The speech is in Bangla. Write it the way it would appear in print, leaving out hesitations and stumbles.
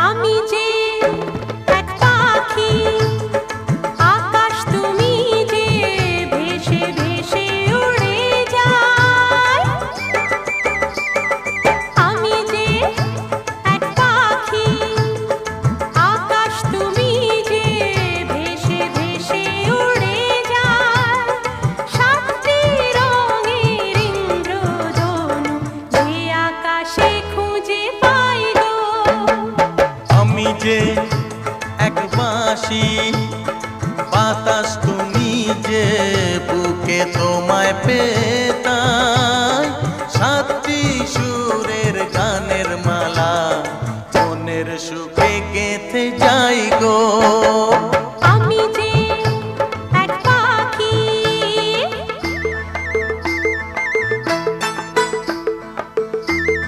আমি যে এক পাখি, আকাশ তুমি যে ভেসে ভেসে উড়ে যায়। আমি যে এক পাখি, আকাশ তুমি যে ভেসে ভেসে উড়ে যায়। সাতটি রঙের ইন্দ্রধনু যে আকাশে খুঁজে পাই গো। আমি যে এক বাঁশি, বাতাস তুমি যে বুকে তোমায় পেতাই। সাত